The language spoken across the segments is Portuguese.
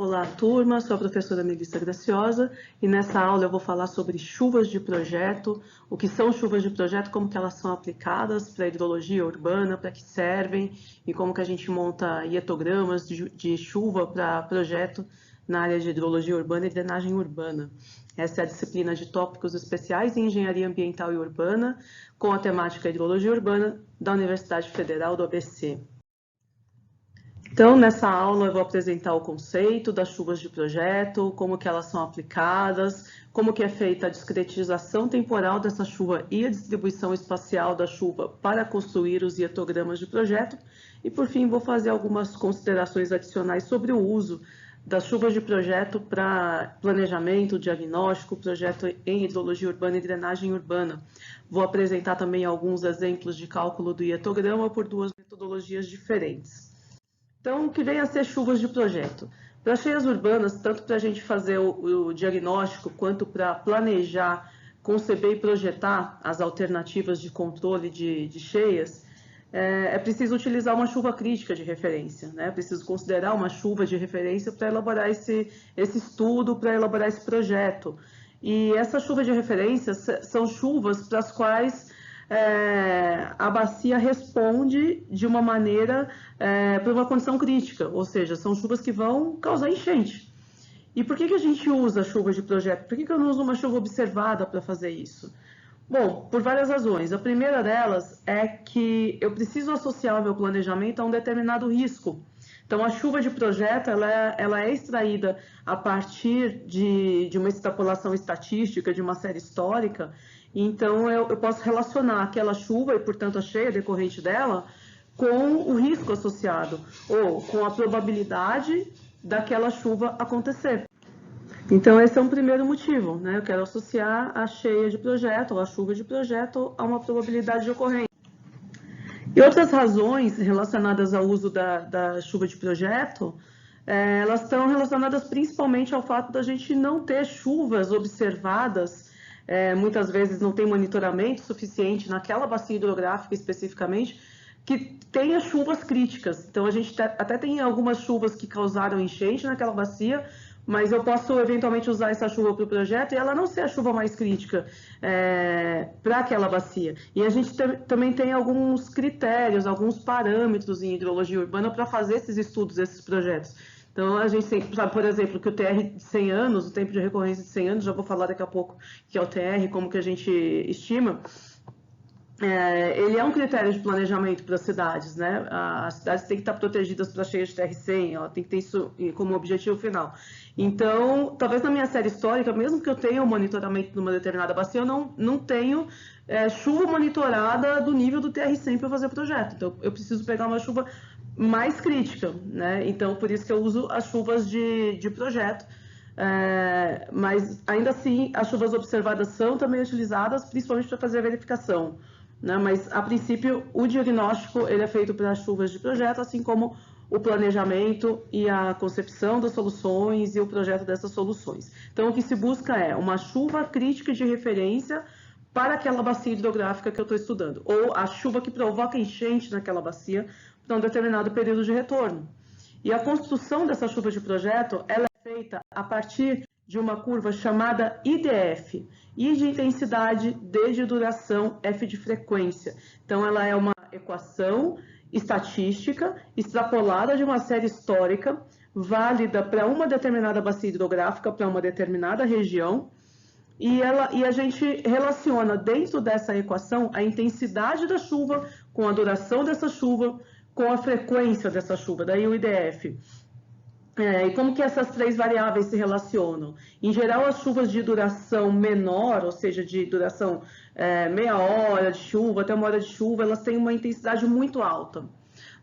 Olá, turma, sou a professora Melissa Graciosa e nessa aula eu vou falar sobre chuvas de projeto, o que são chuvas de projeto, como que elas são aplicadas para a hidrologia urbana, para que servem e como que a gente monta hietogramas de chuva para projeto na área de hidrologia urbana e drenagem urbana. Essa é a disciplina de tópicos especiais em engenharia ambiental e urbana, com a temática hidrologia urbana da Universidade Federal do ABC. Então, nessa aula eu vou apresentar o conceito das chuvas de projeto, como que elas são aplicadas, como que é feita a discretização temporal dessa chuva e a distribuição espacial da chuva para construir os hietogramas de projeto. E, por fim, vou fazer algumas considerações adicionais sobre o uso das chuvas de projeto para planejamento, diagnóstico, projeto em hidrologia urbana e drenagem urbana. Vou apresentar também alguns exemplos de cálculo do hietograma por duas metodologias diferentes. Então, o que vem a ser chuvas de projeto? Para cheias urbanas, tanto para a gente fazer o diagnóstico, quanto para planejar, conceber e projetar as alternativas de controle de cheias, é preciso utilizar uma chuva crítica de referência, né? É preciso considerar uma chuva de referência para elaborar esse estudo, para elaborar esse projeto. E essas chuvas de referência são chuvas para as quais a bacia responde de uma maneira para uma condição crítica, ou seja, são chuvas que vão causar enchente. E por que a gente usa chuva de projeto? Por que eu não uso uma chuva observada para fazer isso? Bom, por várias razões. A primeira delas é que eu preciso associar o meu planejamento a um determinado risco. Então, a chuva de projeto ela é extraída a partir de uma extrapolação estatística, de uma série histórica. Então, eu posso relacionar aquela chuva e, portanto, a cheia decorrente dela com o risco associado, ou com a probabilidade daquela chuva acontecer. Então, esse é um primeiro motivo, né? Eu quero associar a cheia de projeto, ou a chuva de projeto, a uma probabilidade de ocorrência. E outras razões relacionadas ao uso da chuva de projeto, elas estão relacionadas principalmente ao fato da gente não ter chuvas observadas, muitas vezes não tem monitoramento suficiente naquela bacia hidrográfica especificamente, que tenha chuvas críticas. Então, a gente até tem algumas chuvas que causaram enchente naquela bacia, mas eu posso eventualmente usar essa chuva para o projeto e ela não ser a chuva mais crítica para aquela bacia. E a gente também tem alguns critérios, alguns parâmetros em hidrologia urbana para fazer esses estudos, esses projetos. Então, a gente sabe, por exemplo, que o TR de 100 anos, o tempo de recorrência de 100 anos, já vou falar daqui a pouco que é o TR, como que a gente estima, ele é um critério de planejamento para as cidades, né? As cidades têm que estar protegidas para cheias de TR100, ela tem que ter isso como objetivo final. Então, talvez na minha série histórica, mesmo que eu tenha um monitoramento de uma determinada bacia, eu não tenho chuva monitorada do nível do TR100 para fazer o projeto. Então, eu preciso pegar uma chuva mais crítica, né? Então, por isso que eu uso as chuvas de projeto. Mas, ainda assim, as chuvas observadas são também utilizadas, principalmente para fazer a verificação. Né? Mas, a princípio, o diagnóstico ele é feito para as chuvas de projeto, assim como o planejamento e a concepção das soluções e o projeto dessas soluções. Então, o que se busca é uma chuva crítica de referência para aquela bacia hidrográfica que eu estou estudando, ou a chuva que provoca enchente naquela bacia para um determinado período de retorno. E a construção dessa chuva de projeto ela é feita a partir de uma curva chamada IDF, I de intensidade, D de duração, F de frequência. Então, ela é uma equação estatística extrapolada de uma série histórica, válida para uma determinada bacia hidrográfica, para uma determinada região, e a gente relaciona dentro dessa equação a intensidade da chuva com a duração dessa chuva, com a frequência dessa chuva, daí o IDF. E como que essas três variáveis se relacionam? Em geral, as chuvas de duração menor, ou seja, de duração meia hora de chuva até uma hora de chuva, elas têm uma intensidade muito alta.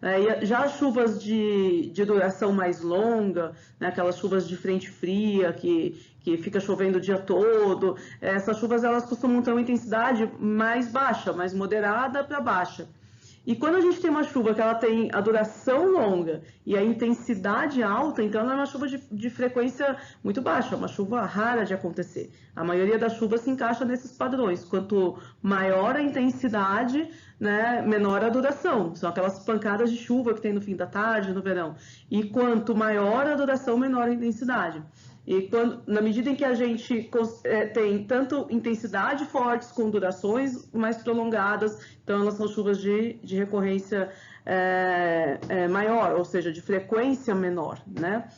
E já as chuvas de duração mais longa, né, aquelas chuvas de frente fria, que fica chovendo o dia todo, essas chuvas elas costumam ter uma intensidade mais baixa, mais moderada para baixa. E quando a gente tem uma chuva que ela tem a duração longa e a intensidade alta, então ela é uma chuva de frequência muito baixa, uma chuva rara de acontecer. A maioria das chuvas se encaixa nesses padrões. Quanto maior a intensidade, né, menor a duração. São aquelas pancadas de chuva que tem no fim da tarde, no verão. E quanto maior a duração, menor a intensidade. E quando, na medida em que a gente tem tanto intensidade fortes com durações mais prolongadas, então elas são chuvas de recorrência maior, ou seja, de frequência menor, né?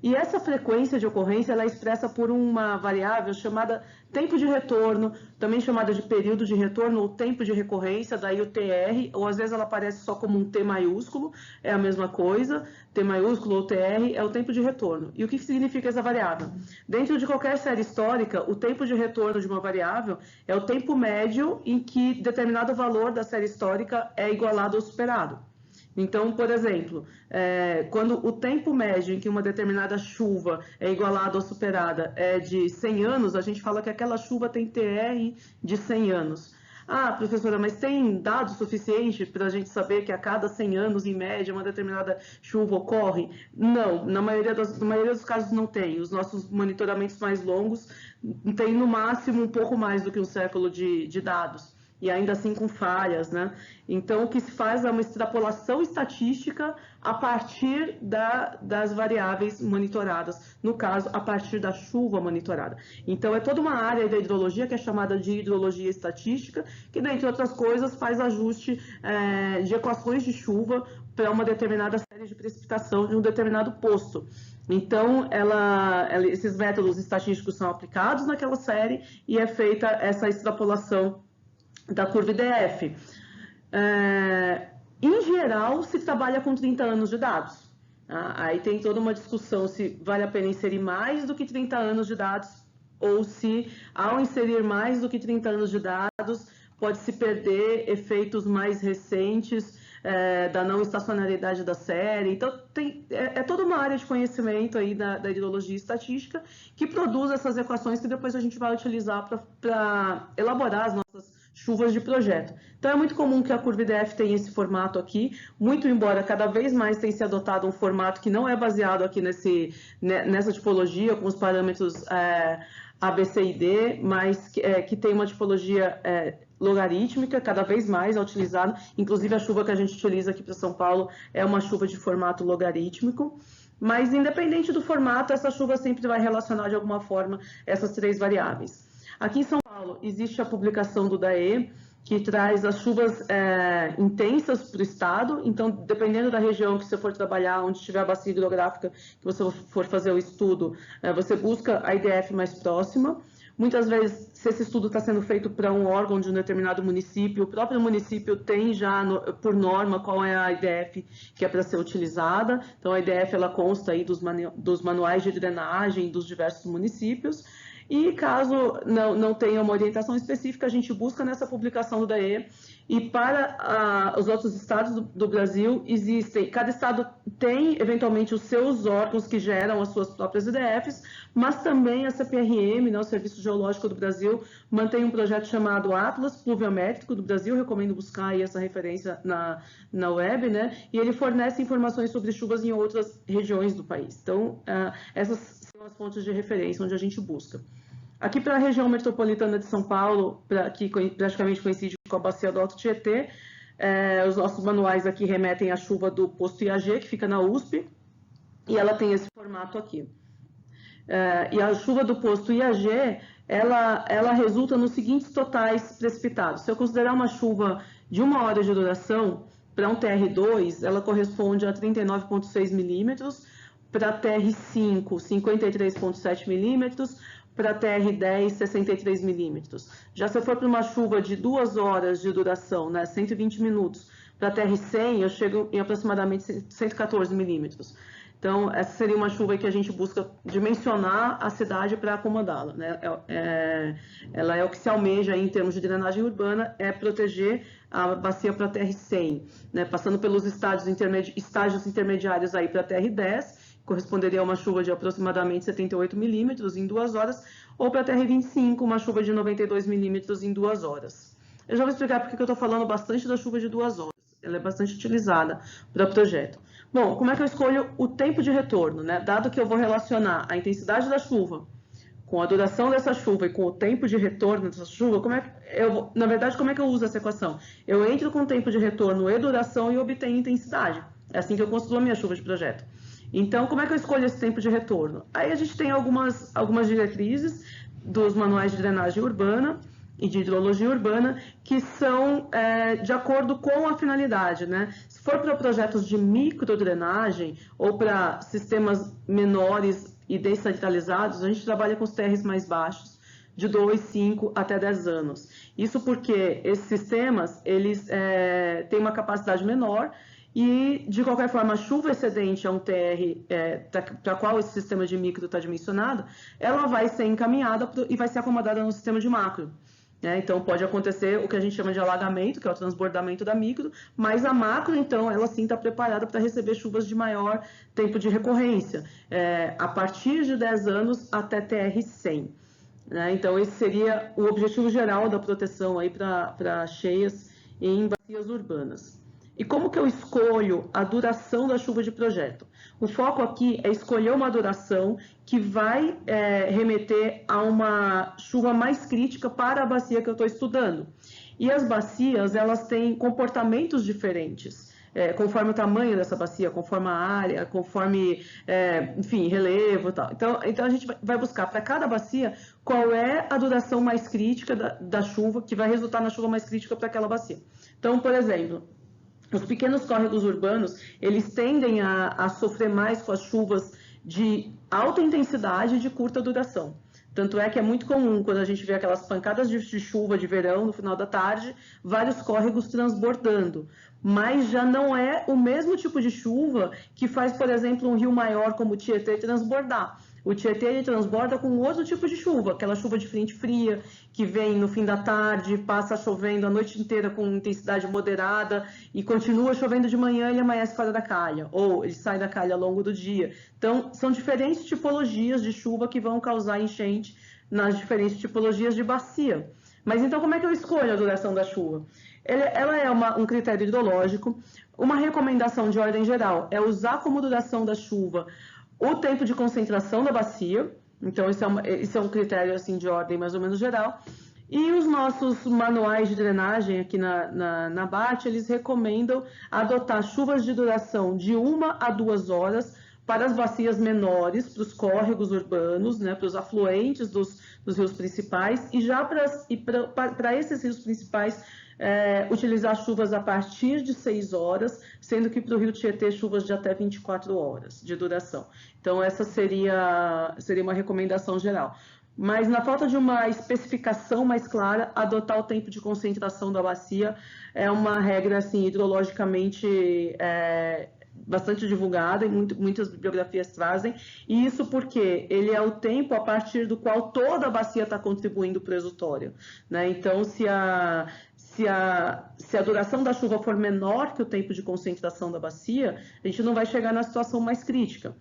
E essa frequência de ocorrência ela é expressa por uma variável chamada tempo de retorno, também chamada de período de retorno ou tempo de recorrência, daí o TR, ou às vezes ela aparece só como um T maiúsculo, é a mesma coisa, T maiúsculo ou TR é o tempo de retorno. E o que significa essa variável? Dentro de qualquer série histórica, o tempo de retorno de uma variável é o tempo médio em que determinado valor da série histórica é igualado ou superado. Então, por exemplo, quando o tempo médio em que uma determinada chuva é igualada ou superada é de 100 anos, a gente fala que aquela chuva tem TR de 100 anos. Ah, professora, mas tem dados suficientes para a gente saber que a cada 100 anos, em média, uma determinada chuva ocorre? Não, na maioria dos casos não tem. Os nossos monitoramentos mais longos têm, no máximo, um pouco mais do que um século de dados. E ainda assim com falhas, né? Então, o que se faz é uma extrapolação estatística a partir das variáveis monitoradas, no caso, a partir da chuva monitorada. Então, é toda uma área da hidrologia que é chamada de hidrologia estatística, que, dentre outras coisas, faz ajuste de equações de chuva para uma determinada série de precipitação de um determinado posto. Então, esses métodos estatísticos são aplicados naquela série e é feita essa extrapolação da curva IDF. Em geral, se trabalha com 30 anos de dados. Aí tem toda uma discussão se vale a pena inserir mais do que 30 anos de dados ou se, ao inserir mais do que 30 anos de dados, pode-se perder efeitos mais recentes da não estacionalidade da série. Então, é toda uma área de conhecimento aí da hidrologia estatística que produz essas equações que depois a gente vai utilizar para elaborar as nossas chuvas de projeto. Então, é muito comum que a curva IDF tenha esse formato aqui, muito embora cada vez mais tenha se adotado um formato que não é baseado aqui nessa tipologia, com os parâmetros A, B, C e D, mas que tem uma tipologia logarítmica, cada vez mais é utilizado. Inclusive, a chuva que a gente utiliza aqui para São Paulo é uma chuva de formato logarítmico. Mas, independente do formato, essa chuva sempre vai relacionar de alguma forma essas três variáveis. Aqui em São Paulo, existe a publicação do DAE, que traz as chuvas intensas para o estado. Então, dependendo da região que você for trabalhar, onde tiver a bacia hidrográfica que você for fazer o estudo, você busca a IDF mais próxima. Muitas vezes, se esse estudo está sendo feito para um órgão de um determinado município, o próprio município tem já, por norma, qual é a IDF que é para ser utilizada. Então, a IDF ela consta aí dos manuais de drenagem dos diversos municípios. E caso não tenha uma orientação específica, a gente busca nessa publicação do DAE. E para os outros estados do Brasil, cada estado tem, eventualmente, os seus órgãos que geram as suas próprias IDFs, mas também a CPRM, né, o Serviço Geológico do Brasil, mantém um projeto chamado Atlas Pluviométrico do Brasil, recomendo buscar aí essa referência na web, né, e ele fornece informações sobre chuvas em outras regiões do país. Então, essas são as fontes de referência onde a gente busca. Aqui para a região metropolitana de São Paulo, que praticamente coincide com a bacia do Alto Tietê, os nossos manuais aqui remetem à chuva do posto IAG, que fica na USP, e ela tem esse formato aqui. E a chuva do posto IAG, ela resulta nos seguintes totais precipitados. Se eu considerar uma chuva de 1 hora de duração, para um TR2, ela corresponde a 39,6 milímetros, para TR5, 53,7 milímetros, para TR10, 63 milímetros. Já se eu for para uma chuva de 2 horas de duração, né, 120 minutos, para TR100, eu chego em aproximadamente 114 milímetros. Então, essa seria uma chuva que a gente busca dimensionar a cidade para acomodá-la, né? Ela é o que se almeja em termos de drenagem urbana, é proteger a bacia para TR100, né? Passando pelos estágios intermediários aí para TR10, corresponderia a uma chuva de aproximadamente 78 milímetros em 2 horas, ou para a TR25, uma chuva de 92 milímetros em 2 horas. Eu já vou explicar porque eu estou falando bastante da chuva de 2 horas. ela é bastante utilizada para o projeto. Bom, como é que eu escolho o tempo de retorno, né? Dado que eu vou relacionar a intensidade da chuva com a duração dessa chuva e com o tempo de retorno dessa chuva, na verdade, como é que eu uso essa equação? Eu entro com tempo de retorno e duração e obtenho intensidade. É assim que eu construo a minha chuva de projeto. Então, como é que eu escolho esse tempo de retorno? Aí a gente tem algumas diretrizes dos manuais de drenagem urbana e de hidrologia urbana que são de acordo com a finalidade, né? Se for para projetos de microdrenagem ou para sistemas menores e descentralizados, a gente trabalha com os TRs mais baixos, de 2, 5 até 10 anos. Isso porque esses sistemas, eles têm uma capacidade menor e, de qualquer forma, a chuva excedente a um TR para qual esse sistema de micro está dimensionado, ela vai ser encaminhada e vai ser acomodada no sistema de macro. Então, pode acontecer o que a gente chama de alagamento, que é o transbordamento da micro, mas a macro, então, ela sim está preparada para receber chuvas de maior tempo de recorrência, a partir de 10 anos até TR 100. Então, esse seria o objetivo geral da proteção para cheias em bacias urbanas. E como que eu escolho a duração da chuva de projeto? O foco aqui é escolher uma duração que vai remeter a uma chuva mais crítica para a bacia que eu estou estudando. E as bacias, elas têm comportamentos diferentes, conforme o tamanho dessa bacia, conforme a área, conforme, enfim, relevo e tal. Então, a gente vai buscar para cada bacia qual é a duração mais crítica da chuva, que vai resultar na chuva mais crítica para aquela bacia. Então, por exemplo, os pequenos córregos urbanos, eles tendem a sofrer mais com as chuvas de alta intensidade e de curta duração. Tanto é que é muito comum, quando a gente vê aquelas pancadas de chuva de verão no final da tarde, vários córregos transbordando. Mas já não é o mesmo tipo de chuva que faz, por exemplo, um rio maior como o Tietê transbordar. O Tietê ele transborda com outro tipo de chuva, aquela chuva de frente fria, que vem no fim da tarde, passa chovendo a noite inteira com intensidade moderada e continua chovendo de manhã e ele amanhece fora da calha, ou ele sai da calha ao longo do dia. Então, são diferentes tipologias de chuva que vão causar enchente nas diferentes tipologias de bacia. Mas então, como é que eu escolho a duração da chuva? Ela é um critério hidrológico. Uma recomendação de ordem geral é usar como duração da chuva o tempo de concentração da bacia. Então, esse é um critério assim, de ordem mais ou menos geral. E os nossos manuais de drenagem aqui na BAT, eles recomendam adotar chuvas de duração de 1 a 2 horas para as bacias menores, para os córregos urbanos, né, para os afluentes dos rios principais, e já para esses rios principais, utilizar chuvas a partir de 6 horas, sendo que para o Rio Tietê, chuvas de até 24 horas de duração. Então, essa seria uma recomendação geral. Mas, na falta de uma especificação mais clara, adotar o tempo de concentração da bacia é uma regra assim, hidrologicamente bastante divulgada e muitas bibliografias trazem, e isso porque ele é o tempo a partir do qual toda a bacia está contribuindo para o exutório, né? Então, se a duração da chuva for menor que o tempo de concentração da bacia, a gente não vai chegar na situação mais crítica,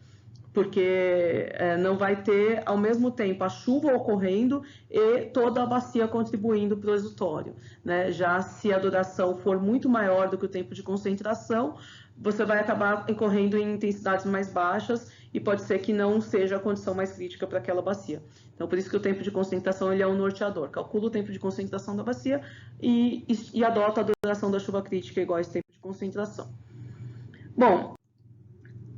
porque não vai ter ao mesmo tempo a chuva ocorrendo e toda a bacia contribuindo para o exutório, né? Já se a duração for muito maior do que o tempo de concentração, você vai acabar incorrendo em intensidades mais baixas e pode ser que não seja a condição mais crítica para aquela bacia. Então, por isso que o tempo de concentração ele é um norteador. Calcula o tempo de concentração da bacia e adota a duração da chuva crítica igual a esse tempo de concentração. Bom,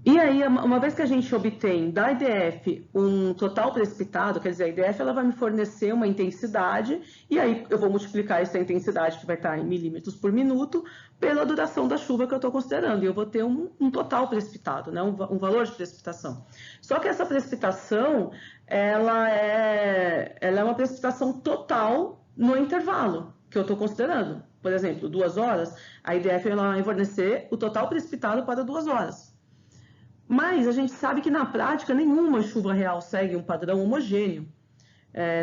e aí, uma vez que a gente obtém da IDF um total precipitado, quer dizer, a IDF ela vai me fornecer uma intensidade, e aí eu vou multiplicar essa intensidade, que vai estar em milímetros por minuto, pela duração da chuva que eu estou considerando, e eu vou ter um total precipitado, né, um valor de precipitação. Só que essa precipitação, ela é uma precipitação total no intervalo que eu estou considerando. Por exemplo, 2 horas, a IDF ela vai fornecer o total precipitado para 2 horas. Mas a gente sabe que, na prática, nenhuma chuva real segue um padrão homogêneo.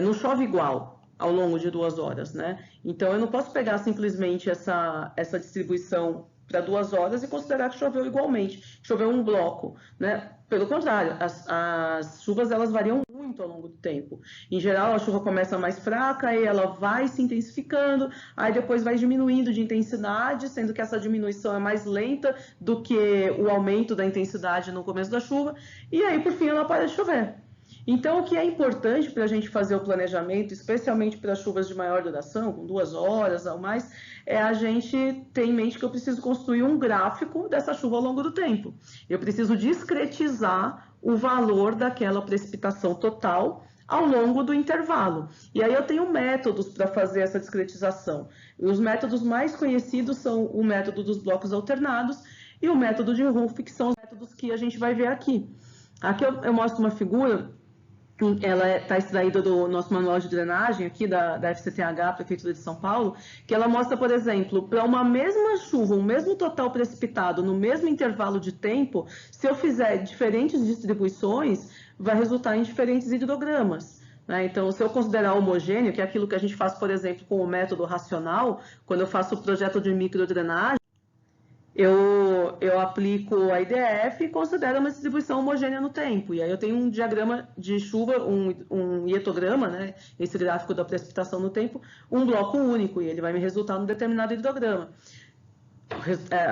Não chove igual ao longo de 2 horas, né? Então, eu não posso pegar simplesmente essa distribuição para 2 horas e considerar que choveu igualmente, choveu um bloco, né? Pelo contrário, as chuvas elas variam muito ao longo do tempo. Em geral, a chuva começa mais fraca e ela vai se intensificando, aí depois vai diminuindo de intensidade, sendo que essa diminuição é mais lenta do que o aumento da intensidade no começo da chuva, e aí, por fim, ela para de chover. Então, o que é importante para a gente fazer o planejamento, especialmente para chuvas de maior duração, com 2 horas ou mais, é a gente ter em mente que eu preciso construir um gráfico dessa chuva ao longo do tempo. Eu preciso discretizar o valor daquela precipitação total ao longo do intervalo. E aí eu tenho métodos para fazer essa discretização. Os métodos mais conhecidos são o método dos blocos alternados e o método de Ruff, que são os métodos que a gente vai ver aqui. Aqui eu mostro uma figura. Ela está extraída do nosso manual de drenagem aqui da FCTH, Prefeitura de São Paulo, que ela mostra, por exemplo, para uma mesma chuva, um mesmo total precipitado no mesmo intervalo de tempo, se eu fizer diferentes distribuições, vai resultar em diferentes hidrogramas. Né? Então, se eu considerar homogêneo, que é aquilo que a gente faz, por exemplo, com o método racional, quando eu faço o projeto de microdrenagem, eu aplico a IDF e considero uma distribuição homogênea no tempo. E aí eu tenho um diagrama de chuva, um hietograma, né? Esse gráfico da precipitação no tempo, um bloco único, e ele vai me resultar num determinado hidrograma,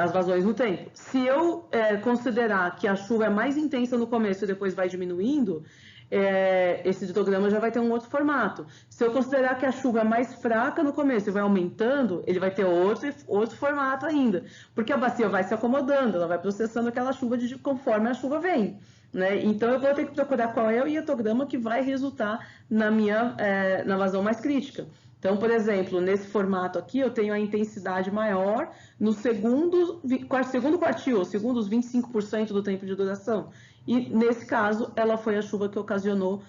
as vazões no tempo. Se eu considerar que a chuva é mais intensa no começo e depois vai diminuindo, esse hidrograma já vai ter um outro formato. Se eu considerar que a chuva é mais fraca no começo e vai aumentando, ele vai ter outro formato ainda, porque a bacia vai se acomodando, ela vai processando aquela chuva conforme a chuva vem. Né? Então eu vou ter que procurar qual é o hietograma que vai resultar na vazão mais crítica. Então, por exemplo, nesse formato aqui, eu tenho a intensidade maior no segundo quartil, ou segundo os 25% do tempo de duração. E, nesse caso, ela foi a chuva que ocasionou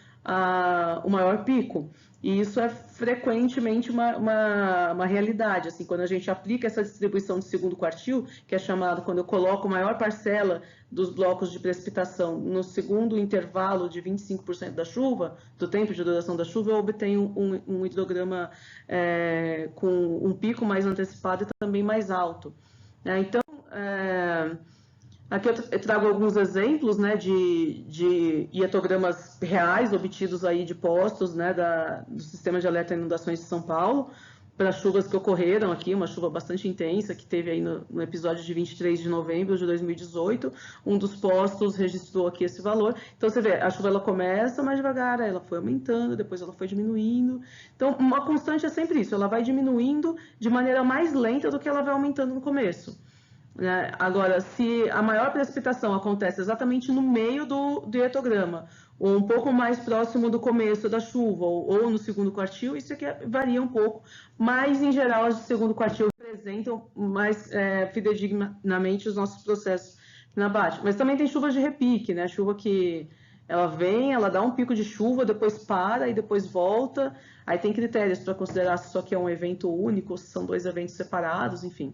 o maior pico. E isso é frequentemente uma realidade. Assim, quando a gente aplica essa distribuição de segundo quartil, que é chamado quando eu coloco a maior parcela dos blocos de precipitação no segundo intervalo de 25% da chuva, do tempo de duração da chuva, eu obtenho um hidrograma com um pico mais antecipado e também mais alto. Então, aqui eu trago alguns exemplos, né, de hietogramas reais obtidos aí de postos, né, do Sistema de Alerta a Inundações de São Paulo, para chuvas que ocorreram aqui, uma chuva bastante intensa que teve aí no episódio de 23 de novembro de 2018. Um dos postos registrou aqui esse valor. Então, você vê, a chuva ela começa mais devagar, ela foi aumentando, depois ela foi diminuindo. Então, uma constante é sempre isso, ela vai diminuindo de maneira mais lenta do que ela vai aumentando no começo. Agora, se a maior precipitação acontece exatamente no meio do hietograma, ou um pouco mais próximo do começo da chuva, ou no segundo quartil, isso aqui varia um pouco, mas em geral as de segundo quartil representam mais fidedignamente os nossos processos na baixa. Mas também tem chuvas de repique, né? Chuva que ela vem, ela dá um pico de chuva, depois para e depois volta. Aí tem critérios para considerar se isso aqui é um evento único, ou se são 2 eventos separados, enfim.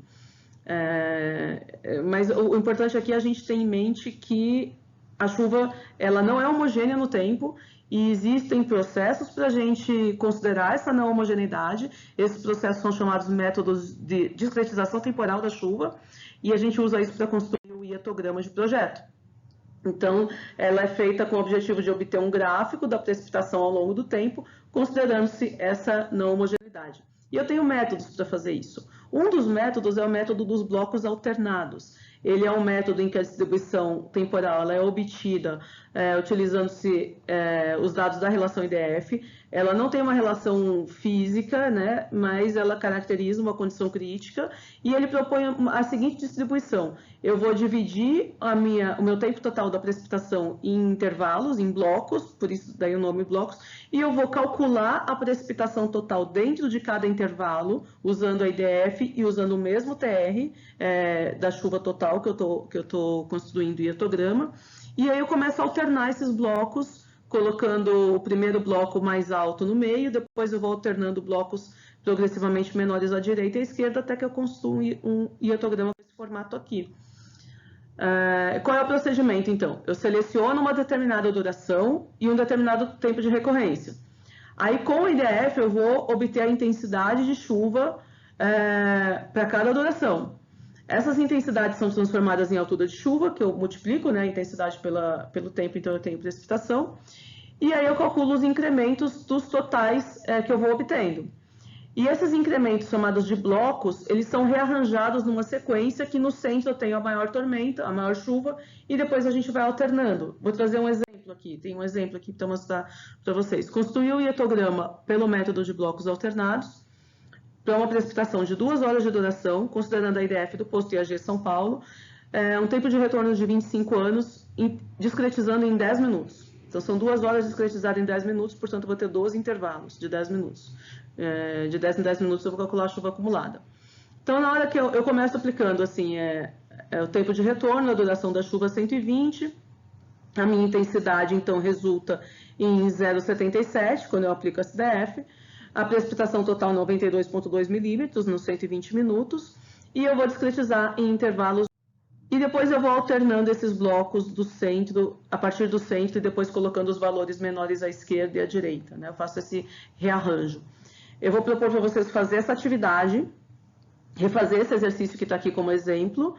Mas o importante aqui é a gente ter em mente que a chuva ela não é homogênea no tempo e existem processos para a gente considerar essa não homogeneidade. Esses processos são chamados métodos de discretização temporal da chuva e a gente usa isso para construir o hietograma de projeto. Então, ela é feita com o objetivo de obter um gráfico da precipitação ao longo do tempo, considerando-se essa não homogeneidade. E eu tenho métodos para fazer isso. Um dos métodos é o método dos blocos alternados. Ele é um método em que a distribuição temporal ela é obtida utilizando-se os dados da relação IDF. Ela não tem uma relação física, né, mas ela caracteriza uma condição crítica e ele propõe a seguinte distribuição. Eu vou dividir o meu tempo total da precipitação em intervalos, em blocos, por isso daí o nome blocos, e eu vou calcular a precipitação total dentro de cada intervalo, usando a IDF e usando o mesmo TR da chuva total que eu estou construindo o hietograma. E aí eu começo a alternar esses blocos, colocando o primeiro bloco mais alto no meio, depois eu vou alternando blocos progressivamente menores à direita e à esquerda, até que eu construo um hietograma com esse formato aqui. Qual é o procedimento, então? Eu seleciono uma determinada duração e um determinado tempo de recorrência. Aí, com o IDF, eu vou obter a intensidade de chuva para cada duração. Essas intensidades são transformadas em altura de chuva, que eu multiplico, né, a intensidade pelo tempo, então eu tenho precipitação. E aí eu calculo os incrementos dos totais que eu vou obtendo. E esses incrementos chamados de blocos, eles são rearranjados numa sequência que no centro eu tenho a maior tormenta, a maior chuva, e depois a gente vai alternando. Vou trazer um exemplo aqui, tem um exemplo aqui para mostrar para vocês. Construir o hietograma pelo método de blocos alternados, para uma precipitação de 2 horas de duração, considerando a IDF do posto IAG São Paulo, um tempo de retorno de 25 anos, discretizando em 10 minutos. Então, são 2 horas discretizadas em 10 minutos, portanto, eu vou ter 12 intervalos de 10 minutos. De 10 em 10 minutos, eu vou calcular a chuva acumulada. Então, na hora que eu começo aplicando, assim, o tempo de retorno, a duração da chuva 120, a minha intensidade, então, resulta em 0,77, quando eu aplico a SDF, a precipitação total 92,2 milímetros nos 120 minutos, e eu vou discretizar em intervalos. E depois eu vou alternando esses blocos do centro, a partir do centro, e depois colocando os valores menores à esquerda e à direita, né? Eu faço esse rearranjo. Eu vou propor para vocês fazer essa atividade, refazer esse exercício que está aqui como exemplo,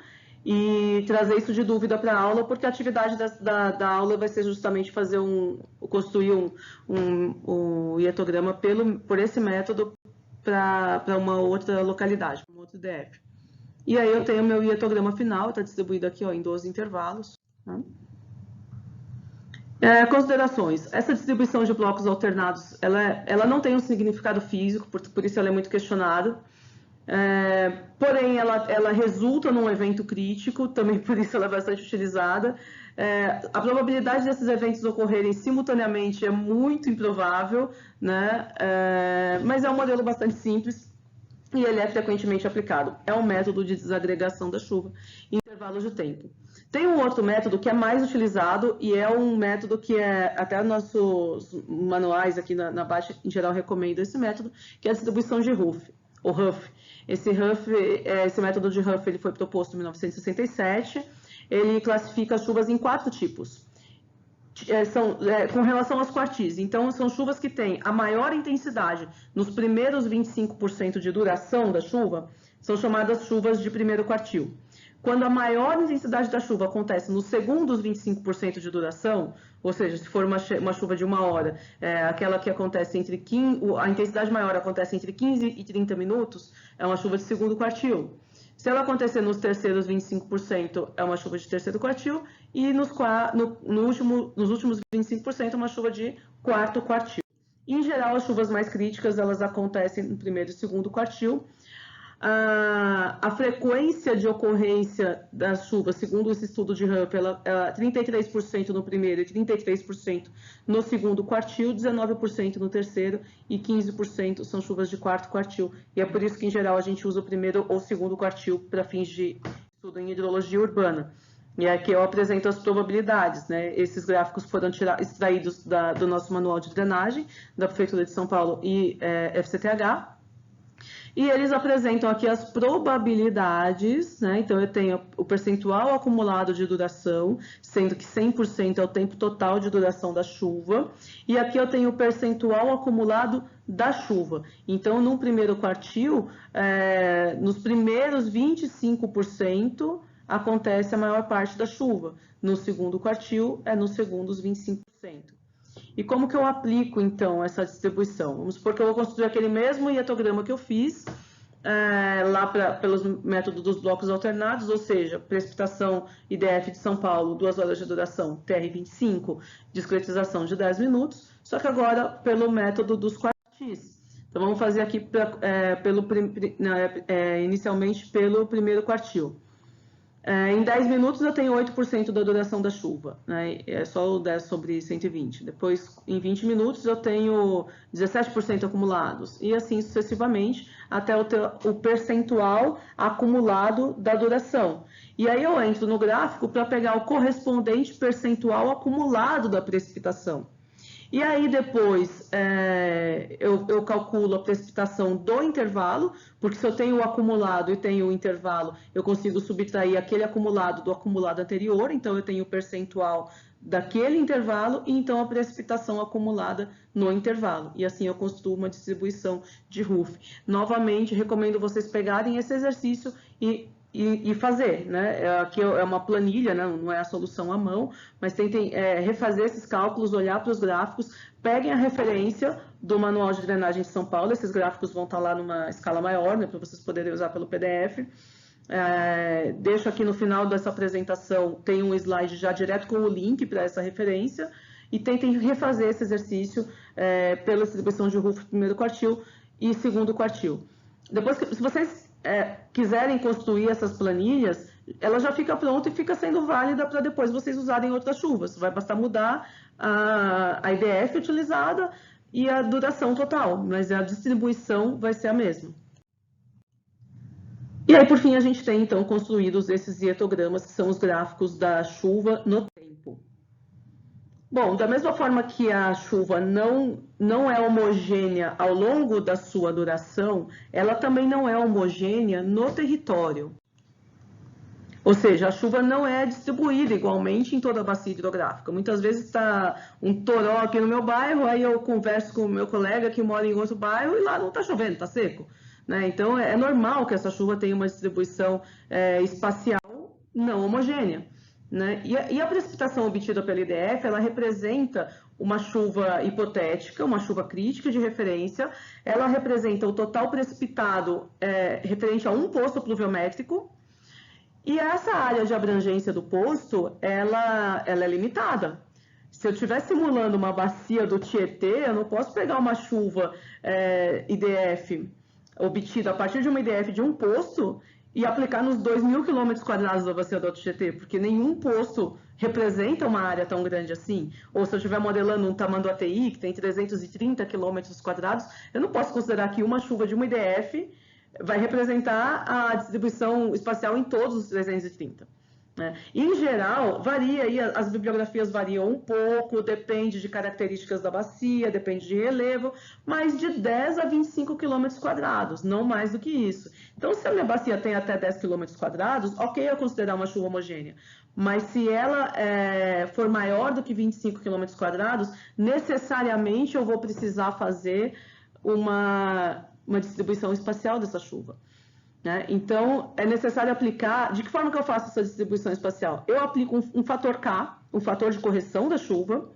e trazer isso de dúvida para a aula, porque a atividade da aula vai ser justamente construir um hietograma por esse método para uma outra localidade, uma outra IDF. E aí eu tenho meu hietograma final, está distribuído aqui ó, em 12 intervalos. Tá? Considerações. Essa distribuição de blocos alternados, ela não tem um significado físico, por isso ela é muito questionada. Porém, ela resulta num evento crítico, também por isso ela é bastante utilizada. A probabilidade desses eventos ocorrerem simultaneamente é muito improvável, né? Mas é um modelo bastante simples e ele é frequentemente aplicado. É um método de desagregação da chuva em intervalos de tempo. Tem um outro método que é mais utilizado e é um método que até nossos manuais aqui na Baixa, em geral, recomendam esse método, que é a distribuição de Ruff, ou Ruff. Esse método de Ruff ele foi proposto em 1967. Ele classifica as chuvas em 4 tipos. Com relação aos quartis. Então, são chuvas que têm a maior intensidade nos primeiros 25% de duração da chuva, são chamadas chuvas de primeiro quartil. Quando a maior intensidade da chuva acontece nos segundos 25% de duração, ou seja, se for uma chuva de 1 hora, aquela que acontece a intensidade maior acontece entre 15 e 30 minutos, é uma chuva de segundo quartil. Se ela acontecer nos terceiros 25%, é uma chuva de terceiro quartil, e nos últimos 25% é uma chuva de quarto quartil. Em geral, as chuvas mais críticas, elas acontecem no primeiro e segundo quartil. A frequência de ocorrência das chuvas, segundo esse estudo de Ruff, é 33% no primeiro e 33% no segundo quartil, 19% no terceiro e 15% são chuvas de quarto quartil. E é por isso que, em geral, a gente usa o primeiro ou segundo quartil para fins de estudo em hidrologia urbana. E aqui eu apresento as probabilidades, né? Esses gráficos foram extraídos do nosso manual de drenagem, da Prefeitura de São Paulo e FCTH. E eles apresentam aqui as probabilidades, né? Então, eu tenho o percentual acumulado de duração, sendo que 100% é o tempo total de duração da chuva. E aqui eu tenho o percentual acumulado da chuva. Então, no primeiro quartil, nos primeiros 25% acontece a maior parte da chuva. No segundo quartil, nos segundos 25%. E como que eu aplico, então, essa distribuição? Vamos supor que eu vou construir aquele mesmo hietograma que eu fiz lá pelos métodos dos blocos alternados, ou seja, precipitação IDF de São Paulo, 2 horas de duração, TR25, discretização de 10 minutos, só que agora pelo método dos quartis. Então, vamos fazer aqui inicialmente pelo primeiro quartil. Em 10 minutos eu tenho 8% da duração da chuva, né? É só o 10 sobre 120. Depois, em 20 minutos, eu tenho 17% acumulados. E assim sucessivamente, até o percentual acumulado da duração. E aí eu entro no gráfico para pegar o correspondente percentual acumulado da precipitação. E aí depois eu calculo a precipitação do intervalo, porque se eu tenho o acumulado e tenho o intervalo, eu consigo subtrair aquele acumulado do acumulado anterior, então eu tenho o percentual daquele intervalo e então a precipitação acumulada no intervalo. E assim eu construo uma distribuição de Ruff. Novamente, recomendo vocês pegarem esse exercício e e fazer, né? Aqui é uma planilha, né? Não é a solução à mão, mas tentem refazer esses cálculos, olhar para os gráficos, peguem a referência do Manual de Drenagem de São Paulo, esses gráficos vão estar lá numa escala maior, né, para vocês poderem usar pelo PDF. Deixo aqui no final dessa apresentação, tem um slide já direto com o link para essa referência, e tentem refazer esse exercício pela distribuição de Ruff primeiro quartil e segundo quartil. Depois, se vocês quiserem construir essas planilhas, ela já fica pronta e fica sendo válida para depois vocês usarem outras chuvas. Vai bastar mudar a IDF utilizada e a duração total, mas a distribuição vai ser a mesma. E aí, por fim, a gente tem, então, construídos esses dietogramas, que são os gráficos da chuva no tempo. Bom, da mesma forma que a chuva não é homogênea ao longo da sua duração, ela também não é homogênea no território. Ou seja, a chuva não é distribuída igualmente em toda a bacia hidrográfica. Muitas vezes está um toró aqui no meu bairro, aí eu converso com o meu colega que mora em outro bairro e lá não está chovendo, está seco. Né? Então, é normal que essa chuva tenha uma distribuição espacial não homogênea. Né? E a precipitação obtida pela IDF, ela representa uma chuva hipotética, uma chuva crítica de referência, ela representa o total precipitado referente a um posto pluviométrico, e essa área de abrangência do posto, ela é limitada. Se eu estiver simulando uma bacia do Tietê, eu não posso pegar uma chuva IDF obtida a partir de uma IDF de um posto e aplicar nos 2.000 km² da bacia do Alto Tietê, porque nenhum poço representa uma área tão grande assim. Ou se eu estiver modelando um Tamanduateí, que tem 330 km², eu não posso considerar que uma chuva de uma IDF vai representar a distribuição espacial em todos os 330. Né? Em geral, varia, e as bibliografias variam um pouco, depende de características da bacia, depende de relevo, mas de 10 a 25 km², não mais do que isso. Então, se a minha bacia tem até 10 km², ok eu considerar uma chuva homogênea, mas se ela for maior do que 25 km², necessariamente eu vou precisar fazer uma distribuição espacial dessa chuva. Né? Então, é necessário aplicar... De que forma que eu faço essa distribuição espacial? Eu aplico um fator K, um fator de correção da chuva,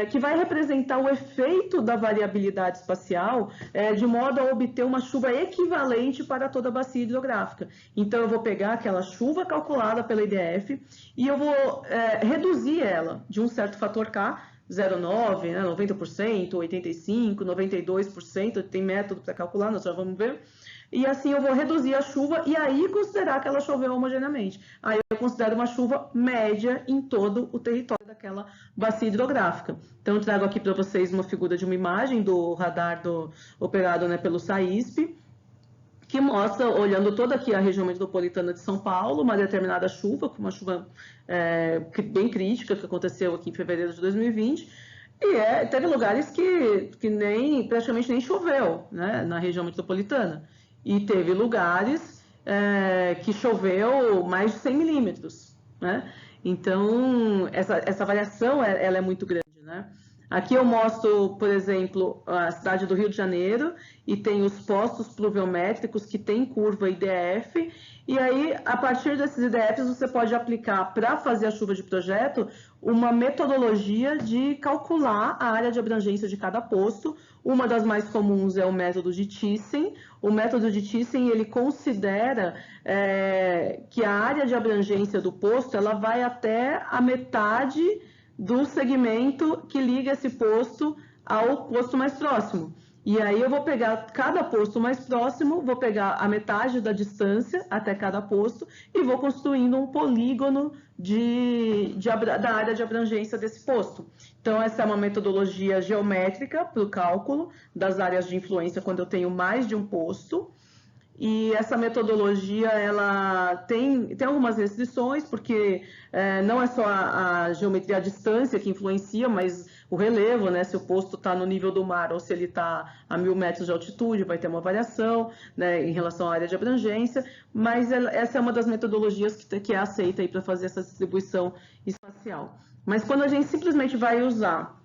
que vai representar o efeito da variabilidade espacial de modo a obter uma chuva equivalente para toda a bacia hidrográfica. Então, eu vou pegar aquela chuva calculada pela IDF e eu vou reduzir ela de um certo fator K, 0,9, né, 90%, 85%, 92%, tem método para calcular, nós já vamos ver. E assim eu vou reduzir a chuva e aí considerar que ela choveu homogeneamente. Aí eu considero uma chuva média em todo o território daquela bacia hidrográfica. Então eu trago aqui para vocês uma figura de uma imagem do radar operado, né, pelo SAISP, que mostra, olhando toda aqui a região metropolitana de São Paulo, uma determinada chuva, uma chuva bem crítica que aconteceu aqui em fevereiro de 2020, e teve lugares que praticamente nem choveu, né, na região metropolitana. E teve lugares que choveu mais de 100 milímetros. Né? Então, essa variação ela é muito grande. Né? Aqui eu mostro, por exemplo, a cidade do Rio de Janeiro, e tem os postos pluviométricos que tem curva IDF, e aí, a partir desses IDFs, você pode aplicar, para fazer a chuva de projeto, uma metodologia de calcular a área de abrangência de cada posto. Uma das mais comuns é o método de Thyssen. O método de Thyssen, ele considera que a área de abrangência do posto ela vai até a metade do segmento que liga esse posto ao posto mais próximo. E aí eu vou pegar cada posto mais próximo, vou pegar a metade da distância até cada posto e vou construindo um polígono da área de abrangência desse posto. Então, essa é uma metodologia geométrica para o cálculo das áreas de influência quando eu tenho mais de um posto. E essa metodologia ela tem algumas restrições, porque não é só a geometria, a distância que influencia, mas o relevo, né? Se o posto está no nível do mar ou se ele está a 1.000 metros de altitude, vai ter uma variação, né, em relação à área de abrangência, mas essa é uma das metodologias que é aceita para fazer essa distribuição espacial. Mas quando a gente simplesmente vai usar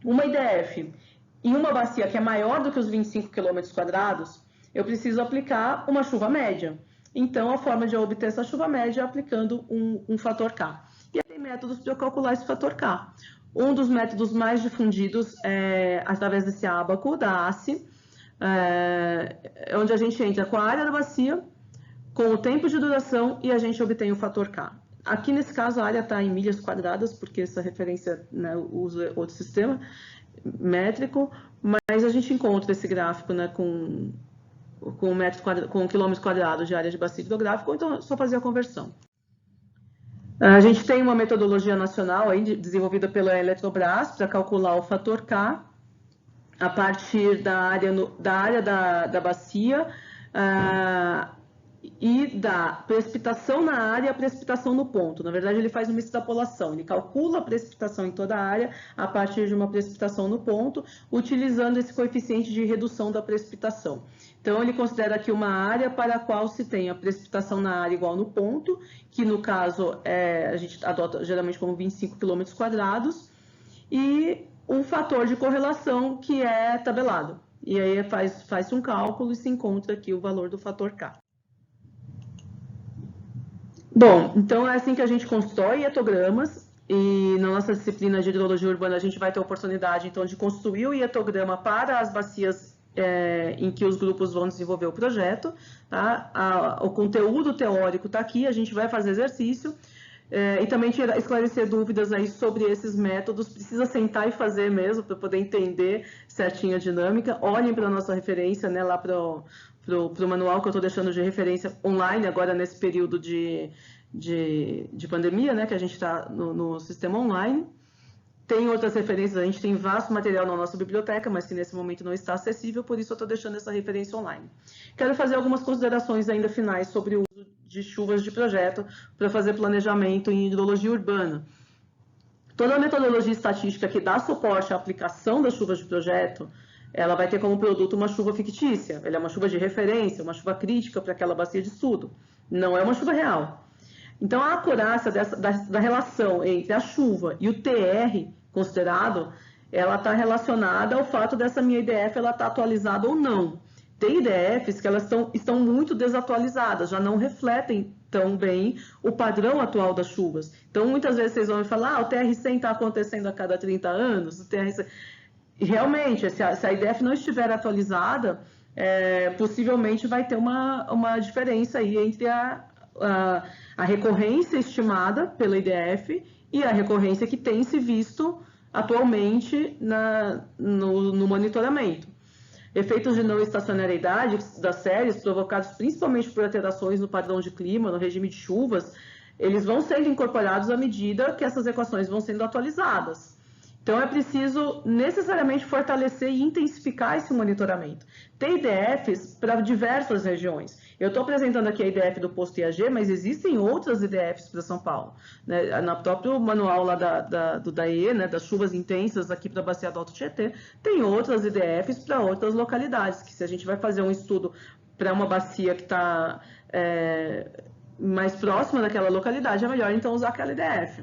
uma IDF em uma bacia que é maior do que os 25 km², eu preciso aplicar uma chuva média. Então, a forma de obter essa chuva média é aplicando um fator K. E aí tem métodos para calcular esse fator K. Um dos métodos mais difundidos é através desse ábaco, da ACE, onde a gente entra com a área da bacia, com o tempo de duração e a gente obtém o fator K. Aqui, nesse caso, a área está em milhas quadradas, porque essa referência, né, usa outro sistema métrico, mas a gente encontra esse gráfico, né, com quilômetros quadrados de área de bacia hidrográfica, então é só fazer a conversão. A gente tem uma metodologia nacional aí, desenvolvida pela Eletrobras para calcular o fator K a partir da área da bacia e da precipitação na área e a precipitação no ponto. Na verdade, ele faz uma extrapolação, ele calcula a precipitação em toda a área a partir de uma precipitação no ponto, utilizando esse coeficiente de redução da precipitação. Então, ele considera aqui uma área para a qual se tem a precipitação na área igual no ponto, que no caso a gente adota geralmente como 25 km², e um fator de correlação que é tabelado. E aí faz um cálculo e se encontra aqui o valor do fator K. Bom, então é assim que a gente constrói hietogramas, e na nossa disciplina de hidrologia urbana a gente vai ter a oportunidade então de construir o hietograma para as bacias em que os grupos vão desenvolver o projeto. Tá? O conteúdo teórico está aqui, a gente vai fazer exercício e também esclarecer dúvidas aí sobre esses métodos. Precisa sentar e fazer mesmo para poder entender certinho a dinâmica. Olhem para a nossa referência, né, lá para o manual que eu estou deixando de referência online agora nesse período de pandemia, né, que a gente está no sistema online. Tem outras referências, a gente tem vasto material na nossa biblioteca, mas que nesse momento não está acessível, por isso eu estou deixando essa referência online. Quero fazer algumas considerações ainda finais sobre o uso de chuvas de projeto para fazer planejamento em hidrologia urbana. Toda a metodologia estatística que dá suporte à aplicação das chuvas de projeto, ela vai ter como produto uma chuva fictícia, ela é uma chuva de referência, uma chuva crítica para aquela bacia de estudo, não é uma chuva real. Então, a acurácia da relação entre a chuva e o TR considerado, ela está relacionada ao fato dessa minha IDF ela estar atualizada ou não. Tem IDFs que elas estão muito desatualizadas, já não refletem tão bem o padrão atual das chuvas. Então, muitas vezes vocês vão me falar, o TR100 está acontecendo a cada 30 anos, o TR100... Realmente, se a IDF não estiver atualizada, possivelmente vai ter uma diferença aí entre a recorrência estimada pela IDF e a recorrência que tem se visto atualmente no monitoramento. Efeitos de não estacionariedade das séries, provocados principalmente por alterações no padrão de clima, no regime de chuvas, eles vão sendo incorporados à medida que essas equações vão sendo atualizadas. Então, é preciso necessariamente fortalecer e intensificar esse monitoramento. Tem IDFs para diversas regiões. Eu estou apresentando aqui a IDF do posto IAG, mas existem outras IDFs para São Paulo. Né? No próprio manual lá do DAE, né, das chuvas intensas aqui para a Bacia do Alto Tietê, tem outras IDFs para outras localidades, que se a gente vai fazer um estudo para uma bacia que está mais próxima daquela localidade, é melhor então usar aquela IDF.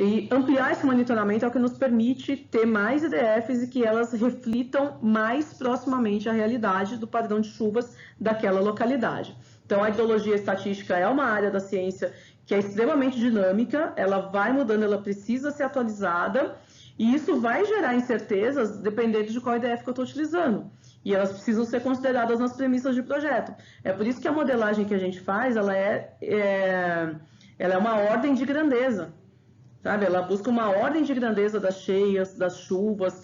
E ampliar esse monitoramento é o que nos permite ter mais IDFs e que elas reflitam mais proximamente a realidade do padrão de chuvas daquela localidade. Então, a hidrologia estatística é uma área da ciência que é extremamente dinâmica, ela vai mudando, ela precisa ser atualizada, e isso vai gerar incertezas dependendo de qual IDF que eu estou utilizando. E elas precisam ser consideradas nas premissas de projeto. É por isso que a modelagem que a gente faz, ela é uma ordem de grandeza. Sabe? Ela busca uma ordem de grandeza das cheias, das chuvas.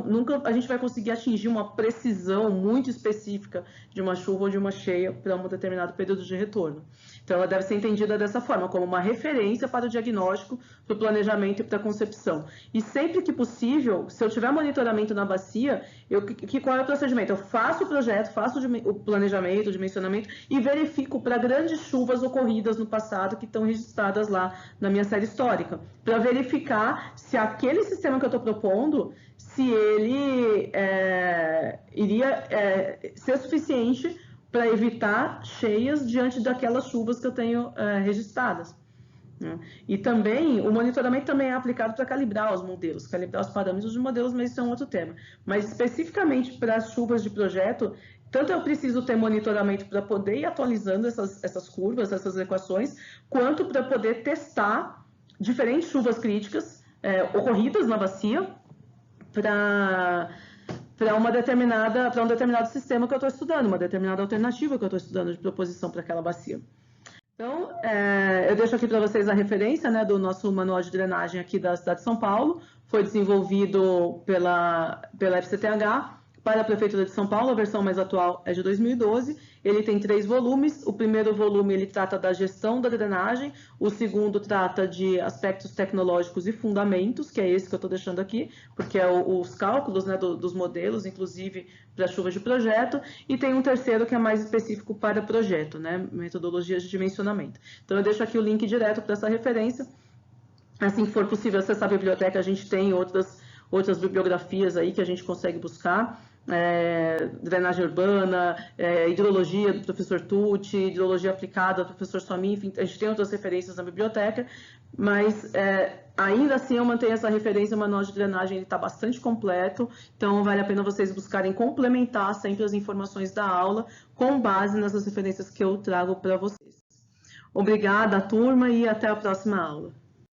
Nunca a gente vai conseguir atingir uma precisão muito específica de uma chuva ou de uma cheia para um determinado período de retorno. Então, ela deve ser entendida dessa forma, como uma referência para o diagnóstico, para o planejamento e para a concepção. E sempre que possível, se eu tiver monitoramento na bacia, qual é o procedimento? Eu faço o projeto, faço o planejamento, o dimensionamento e verifico para grandes chuvas ocorridas no passado que estão registradas lá na minha série histórica, para verificar se aquele sistema que eu estou propondo, se ele iria ser suficiente para evitar cheias diante daquelas chuvas que eu tenho registradas. Né? E também, o monitoramento também é aplicado para calibrar os modelos, calibrar os parâmetros de modelos, mas isso é um outro tema. Mas especificamente para as chuvas de projeto, tanto eu preciso ter monitoramento para poder ir atualizando essas curvas, essas equações, quanto para poder testar diferentes chuvas críticas ocorridas na bacia para um determinado sistema que eu estou estudando, uma determinada alternativa que eu estou estudando de proposição para aquela bacia. Então, eu deixo aqui para vocês a referência, né, do nosso manual de drenagem aqui da cidade de São Paulo. Foi desenvolvido pela FCTH para a Prefeitura de São Paulo. A versão mais atual é de 2012. Ele tem 3 volumes. O primeiro volume ele trata da gestão da drenagem. O segundo trata de aspectos tecnológicos e fundamentos, que é esse que eu estou deixando aqui, porque é os cálculos, né, dos modelos, inclusive para chuvas de projeto. E tem um terceiro que é mais específico para projeto, né, metodologias de dimensionamento. Então eu deixo aqui o link direto para essa referência. Assim que for possível acessar a biblioteca, a gente tem outras bibliografias aí que a gente consegue buscar. Drenagem urbana, hidrologia do professor Tucci, hidrologia aplicada do professor Somin, enfim, a gente tem outras referências na biblioteca, mas ainda assim eu mantenho essa referência. O manual de drenagem está bastante completo, então vale a pena vocês buscarem complementar sempre as informações da aula com base nessas referências que eu trago para vocês. Obrigada, turma, e até a próxima aula.